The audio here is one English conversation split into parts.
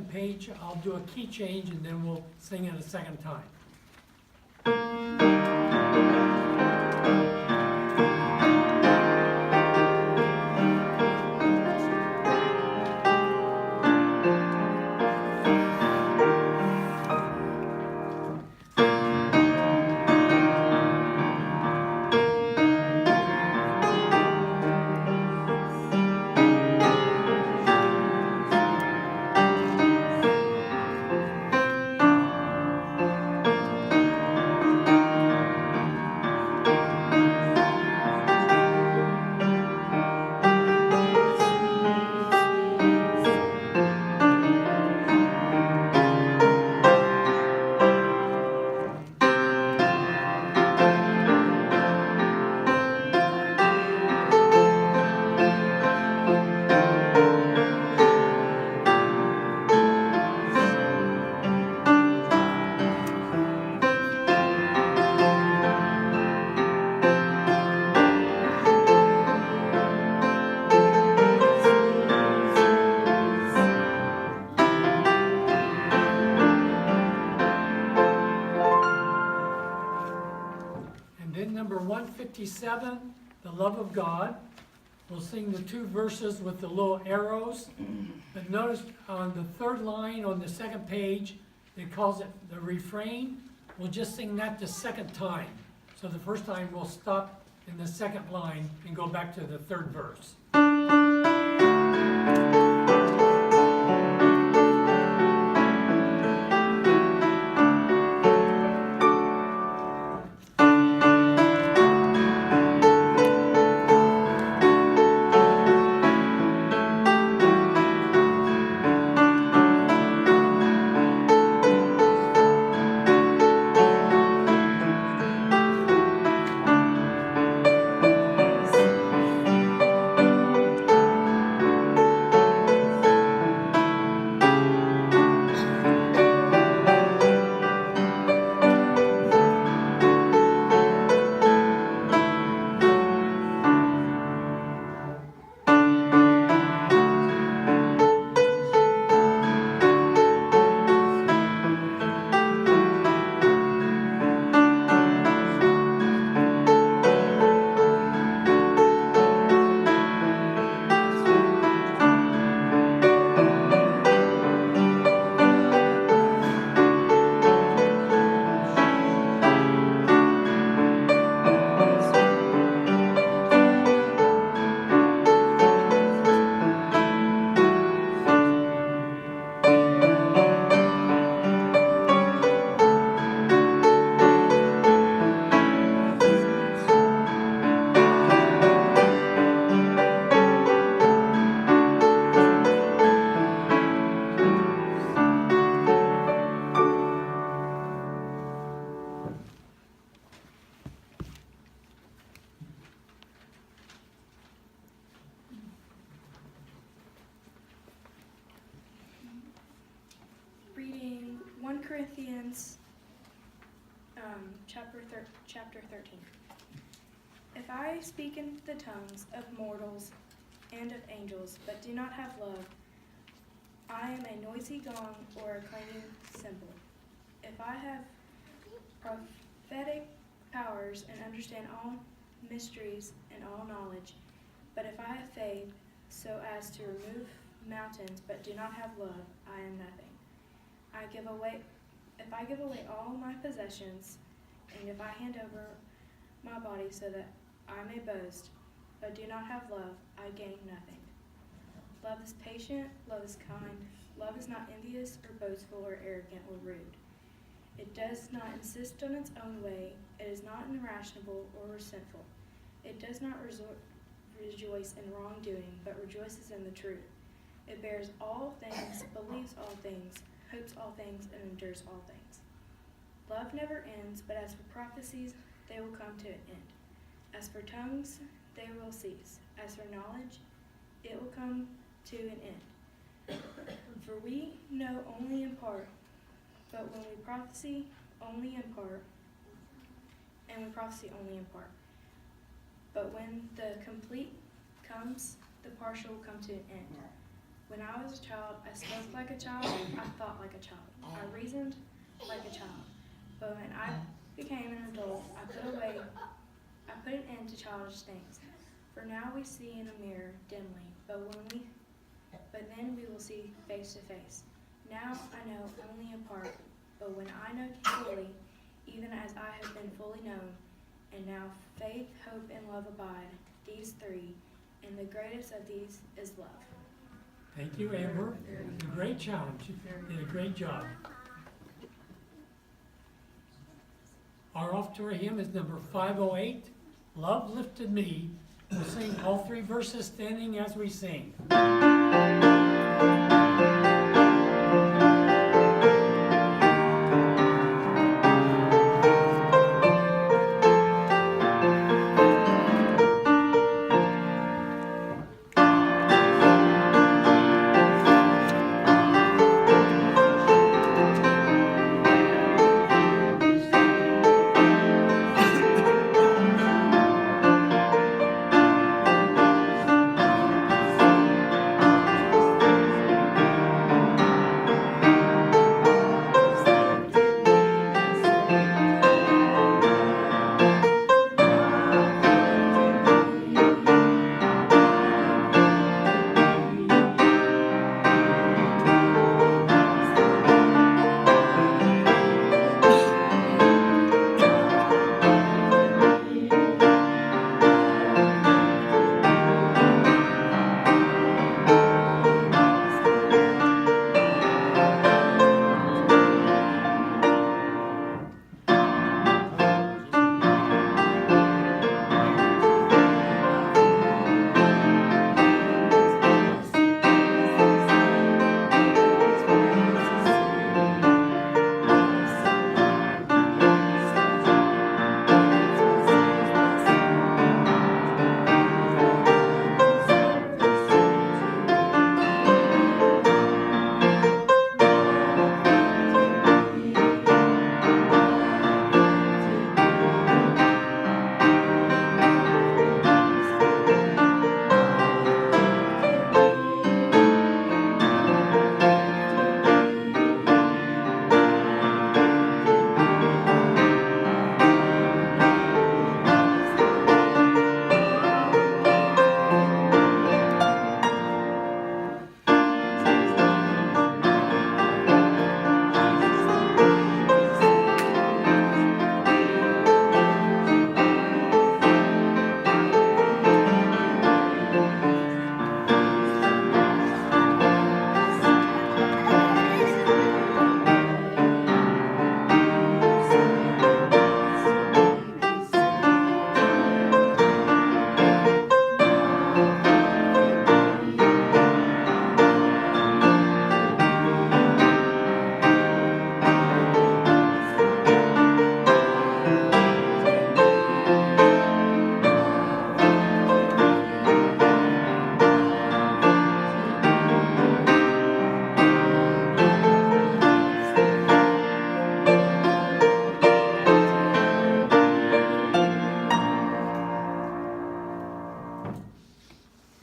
page, I'll do a key change and then we'll sing it a second time. Number 157, the love of God. We'll sing the two verses with the little arrows. But notice on the third line on the second page, it calls it the refrain. We'll just sing that the second time. So the first time we'll stop in the second line and go back to the third verse. Reading 1 Corinthians chapter 13. If I speak in the tongues of mortals and of angels, but do not have love, I am a noisy gong or a clanging cymbal. If I have prophetic powers and understand all mysteries and all knowledge, but if I have faith so as to remove mountains, but do not have love, I am nothing. If I give away all my possessions, and if I hand over my body so that I may boast, but do not have love, I gain nothing. Love is patient, love is kind, love is not envious or boastful or arrogant or rude. It does not insist on its own way, it is not irrational or resentful. It does not rejoice in wrongdoing, but rejoices in the truth. It bears all things, believes all things, hopes all things, and endures all things. Love never ends, but as for prophecies, they will come to an end. As for tongues, they will cease. As for knowledge, it will come to an end. For we know only in part, but when we prophesy only in part, and we prophesy only in part. But when the complete comes, the partial will come to an end. When I was a child, I spoke like a child, I thought like a child, I reasoned like a child. But when I became an adult, I put an end to childish things. For now we see in a mirror dimly, but then we will see face to face. Now I know only in part, but when I know fully, even as I have been fully known, and now faith, hope, and love abide, these three, and the greatest of these is love. Thank you, Amber. A great challenge. You did a great job. Our offertory hymn is number 508, Love Lifted Me. We'll sing all three verses standing as we sing.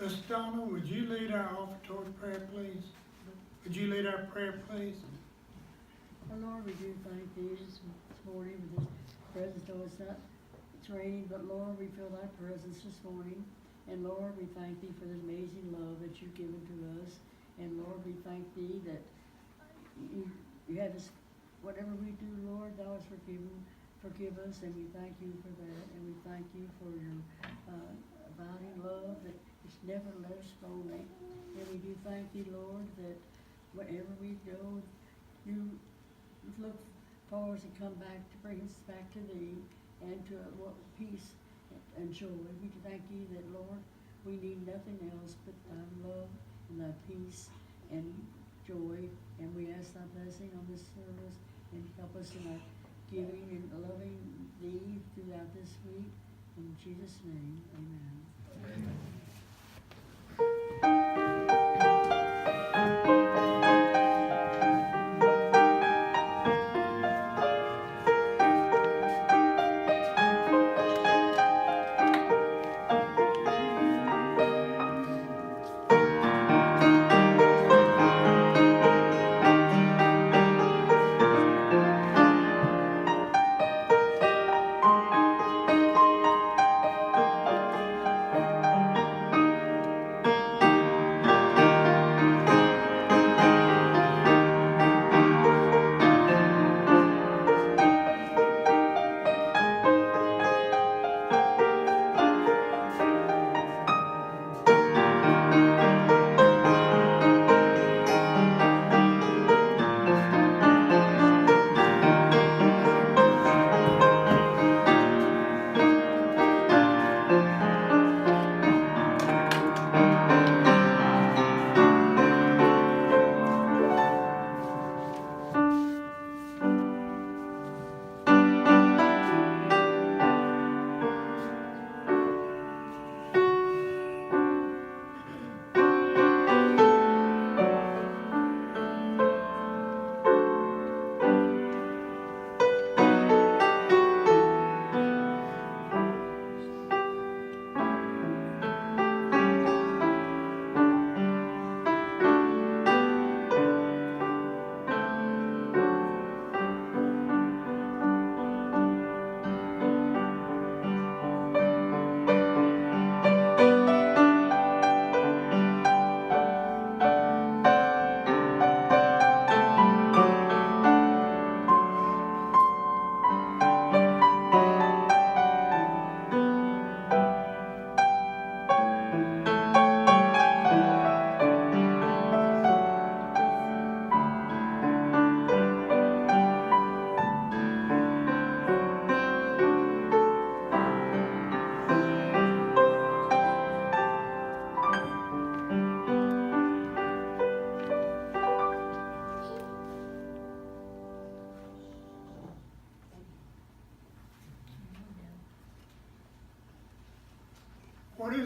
Miss Donna, would you lead our offertory prayer, please? Would you lead our prayer, please? Oh Lord, we do thank thee this morning for this presence, though it's raining, but Lord, we feel thy presence this morning. And Lord, we thank thee for the amazing love that you've given to us. And Lord, we thank thee that you have us, whatever we do, Lord, thou hast forgive us, and we thank you for that. And we thank you for your abiding love that has never let us go. And we do thank thee, Lord, that wherever we go, you look for us to come back, to bring us back to thee, and to peace and joy. We thank you that, Lord, we need nothing else but thy love and thy peace and joy. And we ask thy blessing on this service, and help us in our giving and loving thee throughout this week. In Jesus' name, amen. Amen.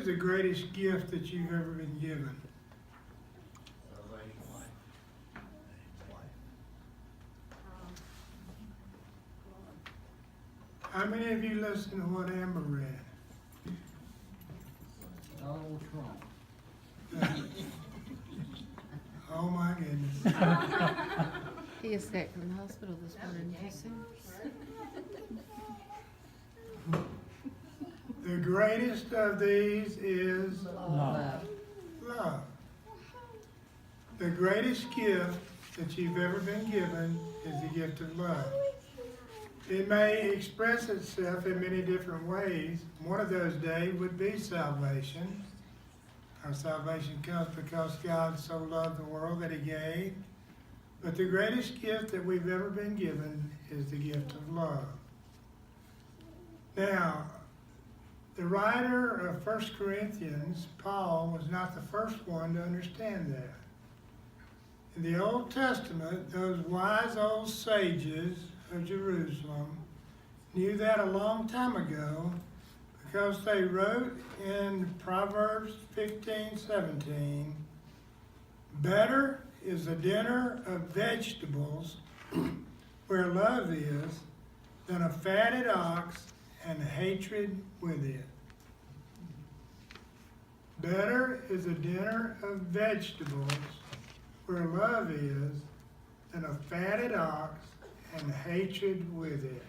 is the greatest gift that you've ever been given? How many of you listened to what Amber read? Donald Trump. Oh my goodness. He escaped from the hospital this morning, you see? The greatest of these is Love. love. The greatest gift that you've ever been given is the gift of love. It may express itself in many different ways. One of those days would be salvation. Our salvation comes because God so loved the world that he gave. But the greatest gift that we've ever been given is the gift of love. Now, the writer of 1 Corinthians, Paul, was not the first one to understand that. In the Old Testament, those wise old sages of Jerusalem knew that a long time ago because they wrote in Proverbs 15:17, better is a dinner of vegetables where love is than a fatted ox and hatred with it. Better is a dinner of vegetables where love is than a fatted ox and hatred with it.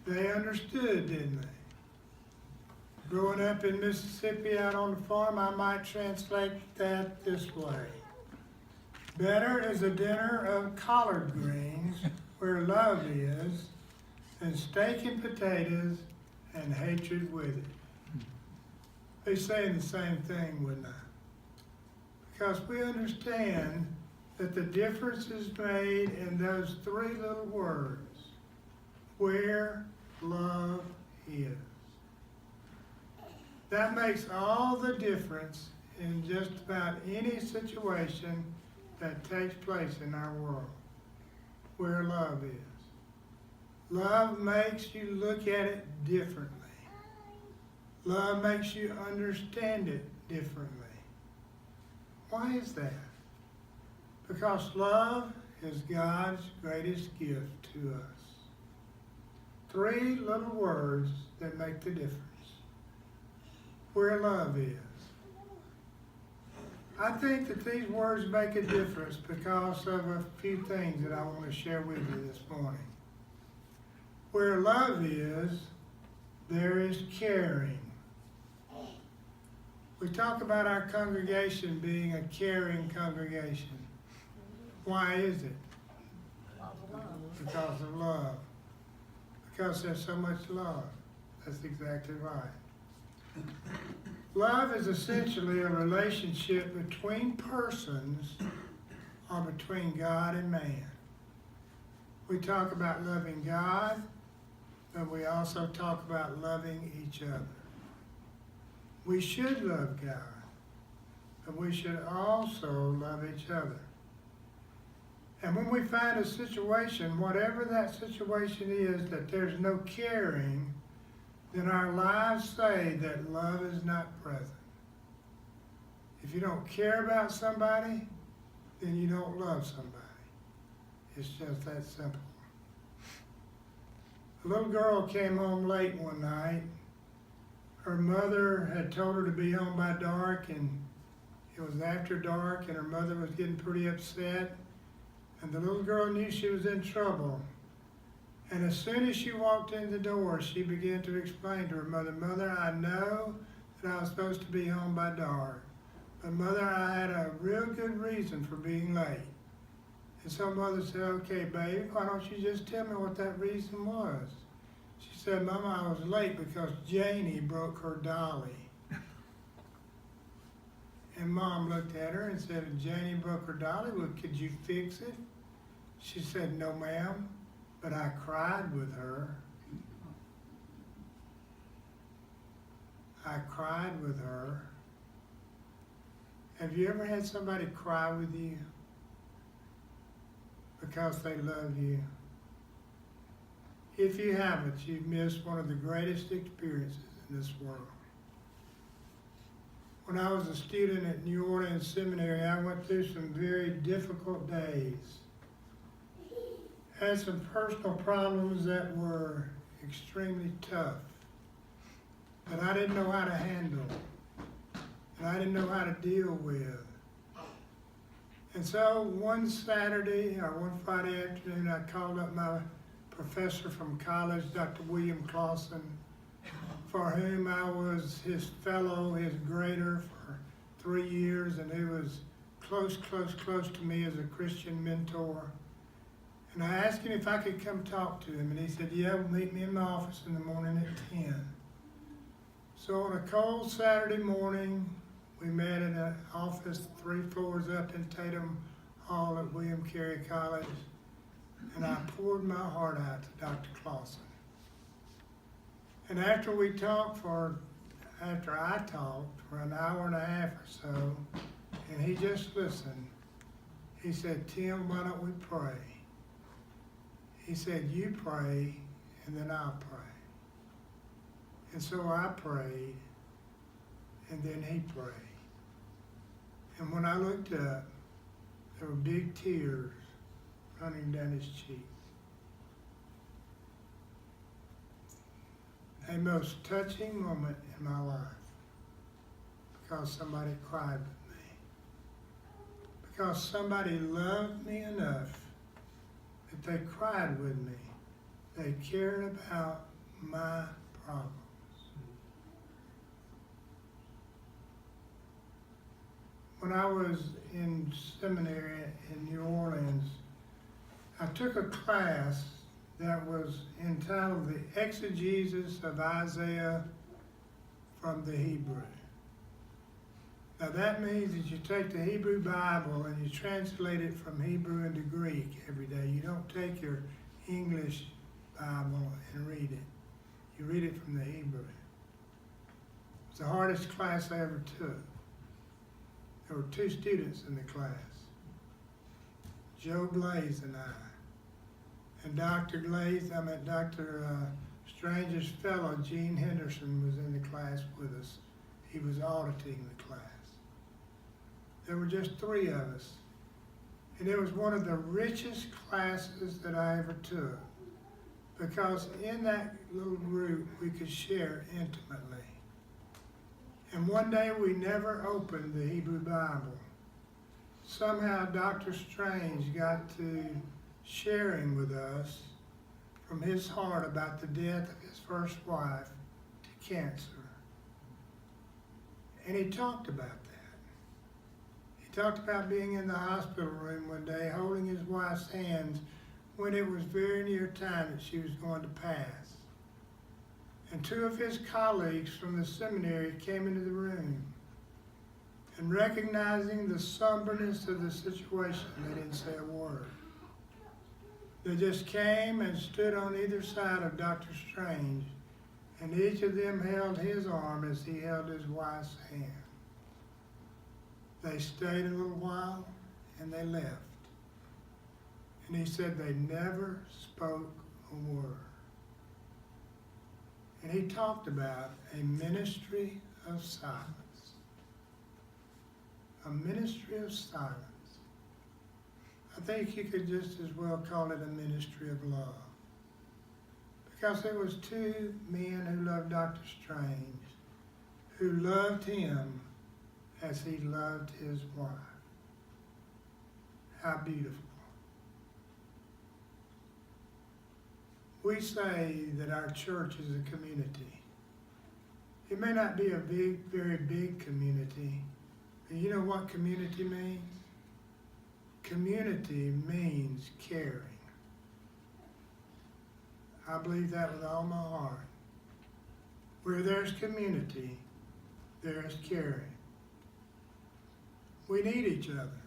They understood, didn't they? Growing up in Mississippi out on the farm, I might translate that this way. Better is a dinner of collard greens where love is than steak and potatoes and hatred with it. They're saying the same thing, wouldn't they? Because we understand that the difference is made in those three little words, where love is. That makes all the difference in just about any situation that takes place in our world, where love is. Love makes you look at it differently. Love makes you understand it differently. Why is that? Because love is God's greatest gift to us. Three little words that make the difference. Where love is. I think that these words make a difference because of a few things that I want to share with you this morning. Where love is, there is caring. We talk about our congregation being a caring congregation. Why is it? Because of love. Because there's so much love. That's exactly right. Love is essentially a relationship between persons or between God and man. We talk about loving God, but we also talk about loving each other. We should love God, but we should also love each other. And when we find a situation, whatever that situation is, that there's no caring, then our lives say that love is not present. If you don't care about somebody, then you don't love somebody. It's just that simple. A little girl came home late one night. Her mother had told her to be home by dark, and it was after dark, and her mother was getting pretty upset. And the little girl knew she was in trouble. And as soon as she walked in the door, she began to explain to her mother, Mother, I know that I was supposed to be home by dark. But Mother, I had a real good reason for being late. And so Mother said, okay, baby, why don't you just tell me what that reason was? She said, Mama, I was late because Janie broke her dolly. And Mom looked at her and said, if Janie broke her dolly, well, could you fix it? She said, no, ma'am, but I cried with her. I cried with her. Have you ever had somebody cry with you because they love you? If you haven't, you've missed one of the greatest experiences in this world. When I was a student at New Orleans Seminary, I went through some very difficult days. Had some personal problems that were extremely tough, that I didn't know how to handle, and I didn't know how to deal with. And so one Saturday or one Friday afternoon, I called up my professor from college, Dr. William Clausen, for whom I was his fellow, his grader for 3 years, and he was close to me as a Christian mentor. And I asked him if I could come talk to him, and he said, yeah, meet me in my office in the morning at 10. So on a cold Saturday morning, we met in an office 3 floors up in Tatum Hall at William Carey College, and I poured my heart out to Dr. Clausen. And after I talked for an hour and a half or so, and he just listened, he said, Tim, why don't we pray? He said, you pray, and then I'll pray. And so I prayed, and then he prayed. And when I looked up, there were big tears running down his cheek. A most touching moment in my life, because somebody cried with me. Because somebody loved me enough that they cried with me. They cared about my problems. When I was in seminary in New Orleans, I took a class that was entitled The Exegesis of Isaiah from the Hebrew. Now that means that you take the Hebrew Bible and you translate it from Hebrew into Greek every day. You don't take your English Bible and read it. You read it from the Hebrew. It's the hardest class I ever took. There were 2 students in the class, Joe Glaze and I. And Dr. Strange's fellow, Gene Henderson, was in the class with us. He was auditing the class. There were just 3 of us. And it was one of the richest classes that I ever took, because in that little group we could share intimately. And one day we never opened the Hebrew Bible. Somehow Dr. Strange got to sharing with us from his heart about the death of his first wife to cancer. And he talked about that. He talked about being in the hospital room one day holding his wife's hands when it was very near time that she was going to pass. And 2 of his colleagues from the seminary came into the room, and recognizing the somberness of the situation, they didn't say a word. They just came and stood on either side of Dr. Strange, and each of them held his arm as he held his wife's hand. They stayed a little while, and they left. And he said they never spoke a word. And he talked about a ministry of silence. A ministry of silence. I think you could just as well call it a ministry of love. Because there was 2 men who loved Dr. Strange, who loved him as he loved his wife. How beautiful. We say that our church is a community. It may not be a very big community, but you know what community means? Community means caring. I believe that with all my heart. Where there's community, there's caring. We need each other.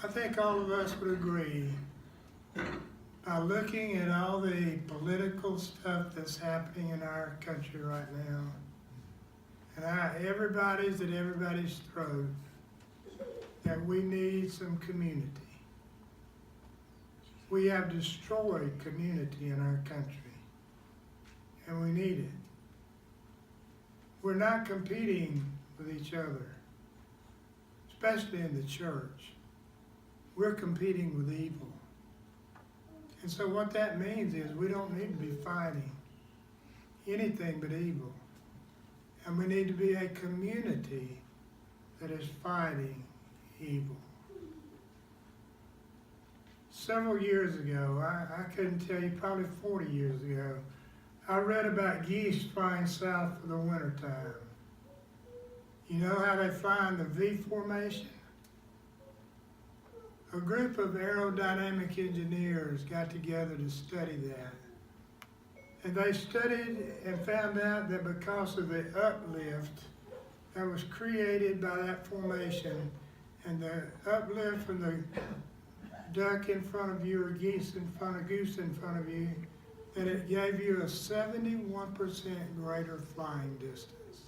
I think all of us would agree, by looking at all the political stuff that's happening in our country right now, and how everybody's at everybody's throat, that we need some community. We have destroyed community in our country, and we need it. We're not competing with each other, especially in the church. We're competing with evil. And so what that means is we don't need to be fighting anything but evil. And we need to be a community that is fighting evil. Several years ago, I couldn't tell you, probably 40 years ago, I read about geese flying south for the wintertime. You know how they fly in the V formation? A group of aerodynamic engineers got together to study that. And they studied and found out that because of the uplift that was created by that formation, and the uplift from the duck in front of you or goose in front of you, that it gave you a 71% greater flying distance.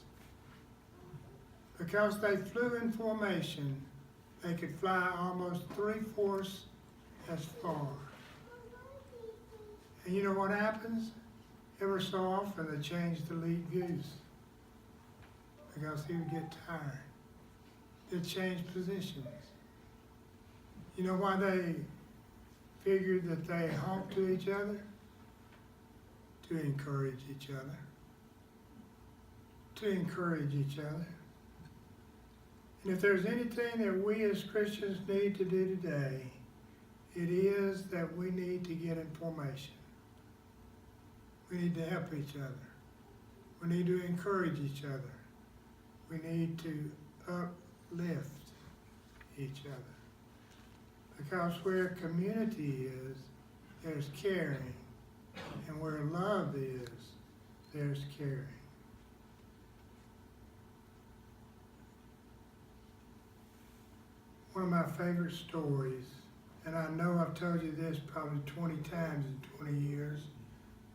Because they flew in formation, they could fly almost 3/4 as far. And you know what happens? Ever so often they change the lead goose because he would get tired. They'd change positions. You know why they figured that they honk to each other? To encourage each other. To encourage each other. And if there's anything that we as Christians need to do today, it is that we need to get in formation. We need to help each other. We need to encourage each other. We need to uplift each other. Because where community is, there's caring. And where love is, there's caring. One of my favorite stories, and I know I've told you this probably 20 times in 20 years,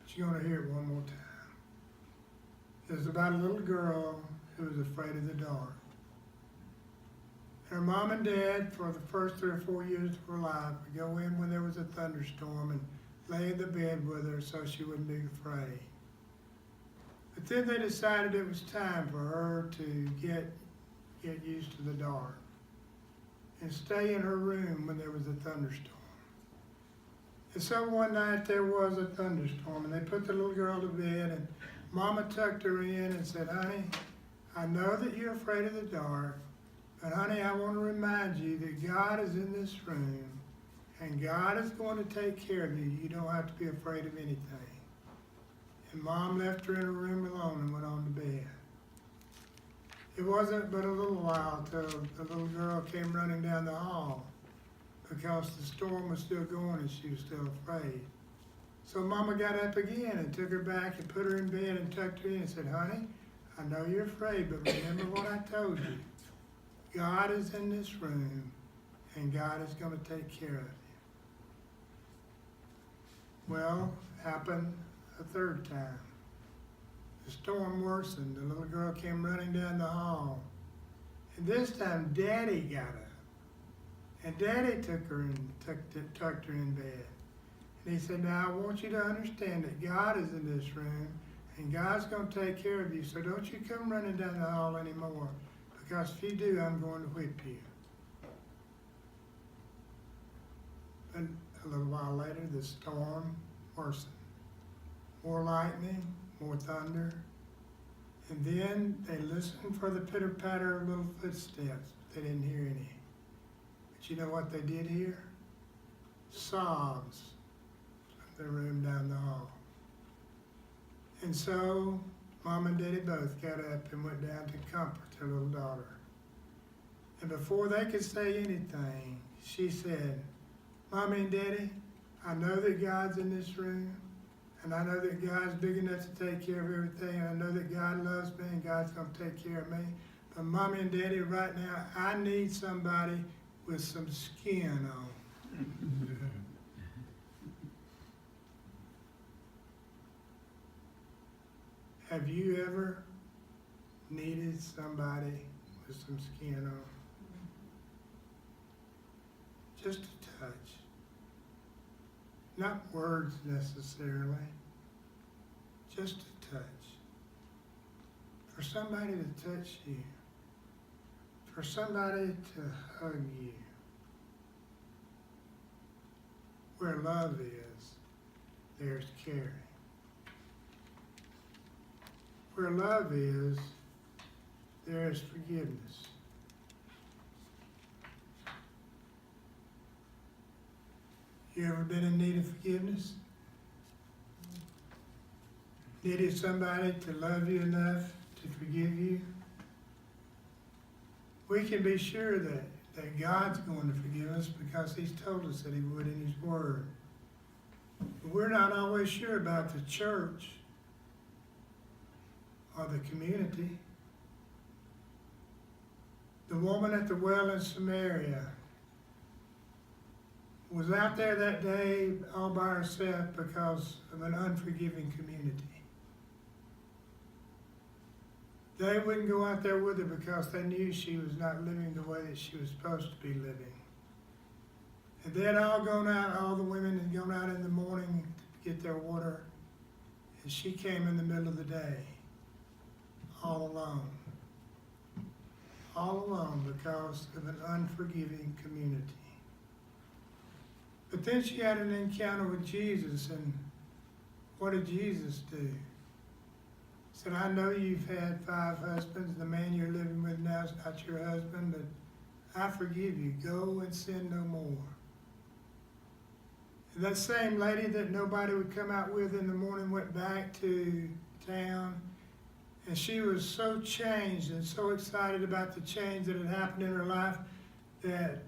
but you're going to hear it one more time. It's about a little girl who was afraid of the dark. Her mom and dad, for the first 3 or 4 years of her life, would go in when there was a thunderstorm and lay in the bed with her so she wouldn't be afraid. But then they decided it was time for her to get used to the dark and stay in her room when there was a thunderstorm. And so one night there was a thunderstorm, and they put the little girl to bed, and Mama tucked her in and said, "Honey, I know that you're afraid of the dark, but honey, I want to remind you that God is in this room, and God is going to take care of you. You don't have to be afraid of anything." And Mom left her in her room alone and went on to bed. It wasn't but a little while till the little girl came running down the hall because the storm was still going and she was still afraid. So Mama got up again and took her back and put her in bed and tucked her in and said, "Honey, I know you're afraid, but remember what I told you. God is in this room, and God is going to take care of you." Well, happened a third time. The storm worsened. The little girl came running down the hall. And this time, Daddy got up. And Daddy took her and tucked her in bed. And he said, "Now, I want you to understand that God is in this room, and God's going to take care of you. So don't you come running down the hall anymore. Because if you do, I'm going to whip you." And a little while later, the storm worsened. More lightning, more thunder. And then they listened for the pitter-patter of little footsteps. They didn't hear any. But you know what they did hear? Sobs from the room down the hall. And so Mom and Daddy both got up and went down to comfort their little daughter. And before they could say anything, she said, "Mommy and Daddy, I know that God's in this room, and I know that God's big enough to take care of everything, and I know that God loves me and God's going to take care of me. But Mommy and Daddy, right now, I need somebody with some skin on." Have you ever needed somebody with some skin on? Just a touch. Not words necessarily, just a touch. for somebody to touch you, for somebody to hug you. Where love is, there's caring. Where love is, there is forgiveness. You ever been in need of forgiveness? Needed somebody to love you enough to forgive you? We can be sure that God's going to forgive us because He's told us that He would in His Word. But we're not always sure about the church or the community. The woman at the well in Samaria was out there that day all by herself because of an unforgiving community. They wouldn't go out there with her because they knew she was not living the way that she was supposed to be living. And they had all gone out, all the women had gone out in the morning to get their water, and she came in the middle of the day, all alone. All alone because of an unforgiving community. But then she had an encounter with Jesus, and what did Jesus do? He said, I know you've had 5 husbands. The man you're living with now is not your husband, but I forgive you. Go and sin no more. And that same lady that nobody would come out with in the morning went back to town, and she was so changed and so excited about the change that had happened in her life that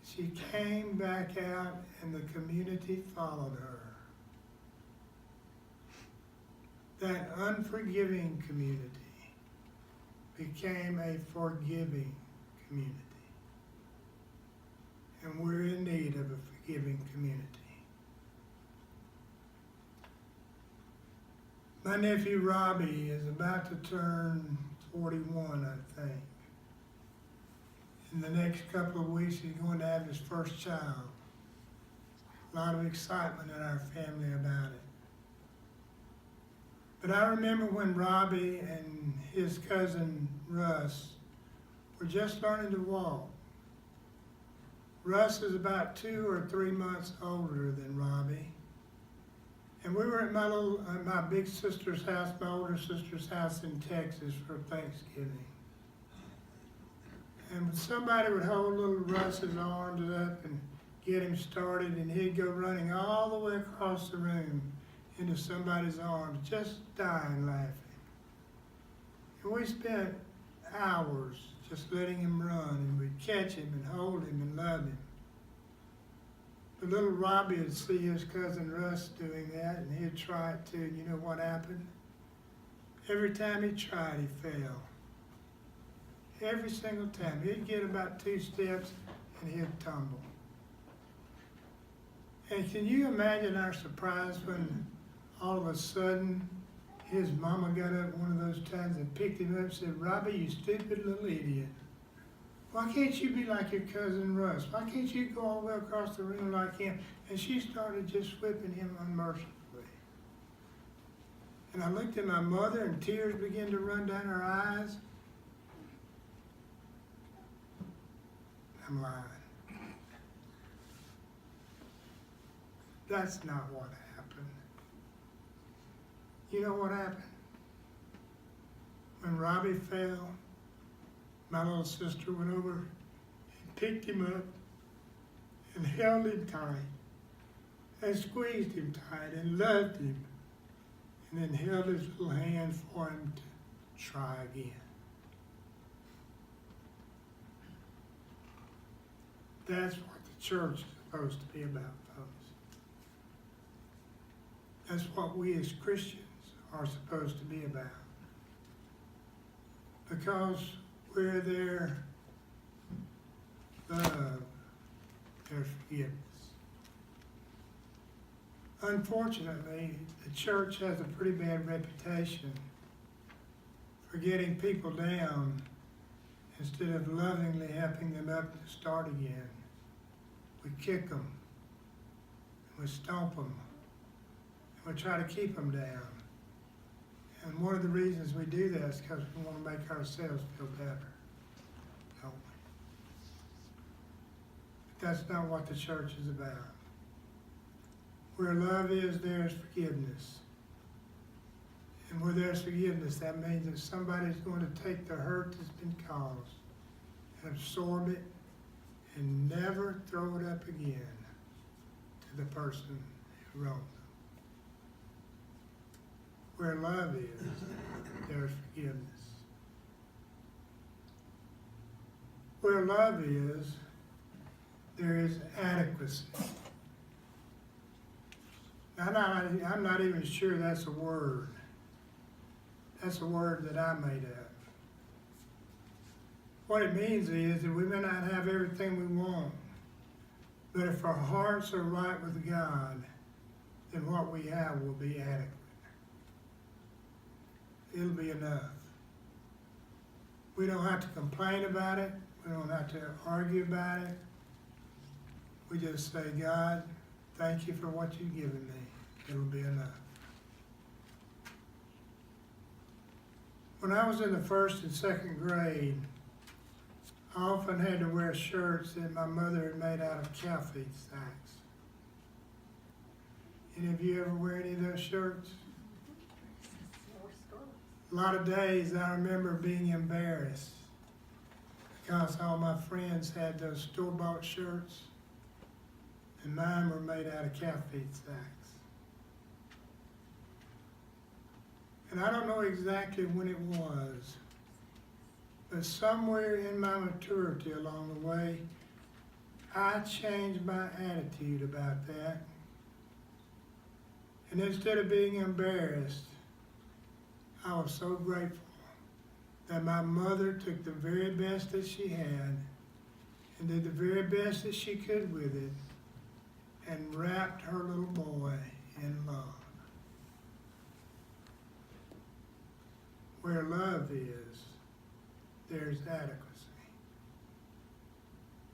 she came back out and the community followed her. That unforgiving community became a forgiving community. And we're in need of a forgiving community. My nephew Robbie is about to turn 41, I think. In the next couple of weeks, he's going to have his first child. A lot of excitement in our family about it. But I remember when Robbie and his cousin Russ were just learning to walk. Russ is about 2 or 3 months older than Robbie. And we were at my big sister's house, my older sister's house in Texas for Thanksgiving. And somebody would hold little Russ's arms up and get him started, and he'd go running all the way across the room into somebody's arms, just dying laughing. And we spent hours just letting him run, and we'd catch him and hold him and love him. But little Robbie would see his cousin Russ doing that, and he'd try it too. And you know what happened? Every time he tried, he fell. Every single time. He'd get about 2 steps, and he'd tumble. And can you imagine our surprise when all of a sudden his mama got up one of those times and picked him up and said, Robbie, you stupid little idiot. Why can't you be like your cousin Russ? Why can't you go all the way across the room like him? And she started just whipping him unmercifully. And I looked at my mother, and tears began to run down her eyes. I'm lying. That's not what happened. You know what happened? When Robbie fell, my little sister went over and picked him up and held him tight and squeezed him tight and loved him, and then held his little hand for him to try again. That's what the church is supposed to be about, folks. That's what we as Christians are supposed to be about. Because where there's love, there's forgiveness. Unfortunately, the church has a pretty bad reputation for getting people down instead of lovingly helping them up to start again. We kick them, and we stomp them, and we try to keep them down. And one of the reasons we do that is because we want to make ourselves feel better, don't we? But that's not what the church is about. Where love is, there is forgiveness. And where there's forgiveness, that means that somebody's going to take the hurt that's been caused and absorb it and never throw it up again to the person who wronged them. Where love is, there's forgiveness. Where love is, there is adequacy. I'm not even sure that's a word. That's a word that I made up. What it means is that we may not have everything we want, but if our hearts are right with God, then what we have will be adequate. It'll be enough. We don't have to complain about it. We don't have to argue about it. We just say, God, thank you for what you've given me. It'll be enough. When I was in the 1st and 2nd grade, I often had to wear shirts that my mother had made out of cow feed sacks. Any of you ever wear any of those shirts? A lot of days I remember being embarrassed because all my friends had those store-bought shirts and mine were made out of cow feed sacks. And I don't know exactly when it was, but somewhere in my maturity along the way, I changed my attitude about that. And instead of being embarrassed, I was so grateful that my mother took the very best that she had and did the very best that she could with it and wrapped her little boy in love. Where love is, there's adequacy.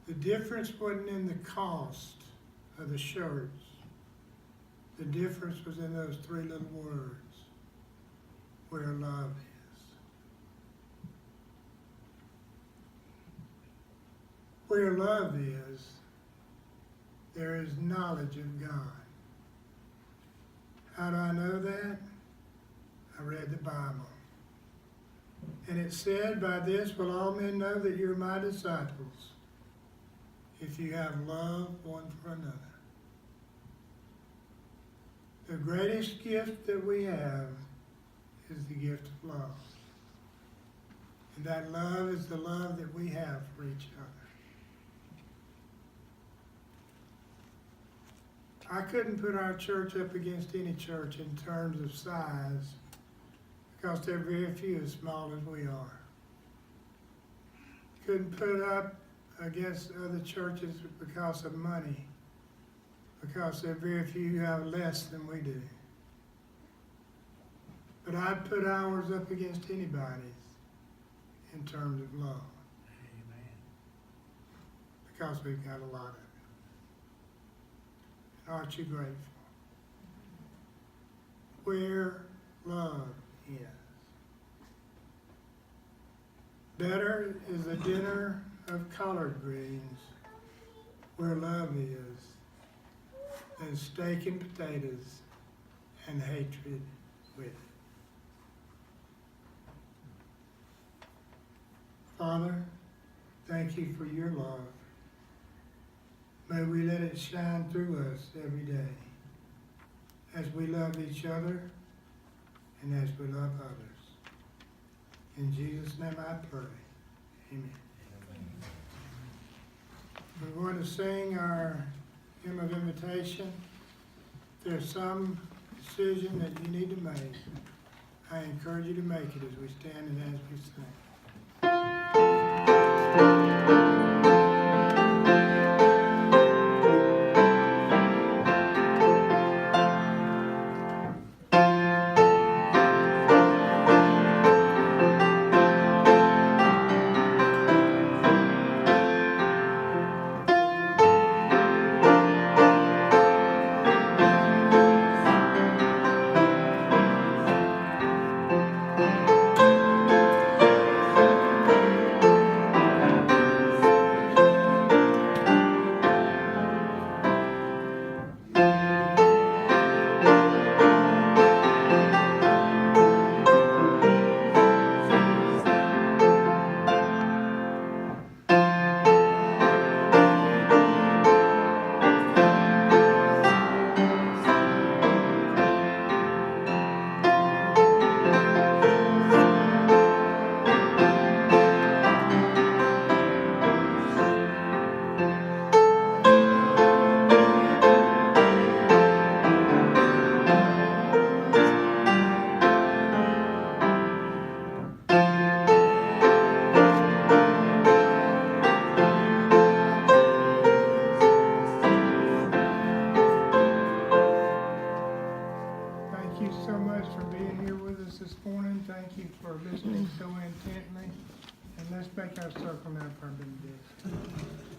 The difference wasn't in the cost of the shirts. The difference was in those 3 little words. Where love is. Where love is, there is knowledge of God. How do I know that? I read the Bible. And it said, by this will all men know that you're my disciples, if you have love one for another. The greatest gift that we have is the gift of love. And that love is the love that we have for each other. I couldn't put our church up against any church in terms of size because there are very few as small as we are. Couldn't put it up against other churches because of money, because there are very few who have less than we do. But I'd put ours up against anybody's in terms of love. Amen. Because we've got a lot of it. Aren't you grateful? Where love is. Better is a dinner of collard greens where love is than steak and potatoes and hatred with it. Father, thank you for your love. May we let it shine through us every day as we love each other and as we love others. In Jesus' name I pray. Amen. We're going to sing our hymn of invitation. If there's some decision that you need to make, I encourage you to make it as we stand and as we sing. this morning. Thank you for listening so intently. And let's make our circle now for benediction.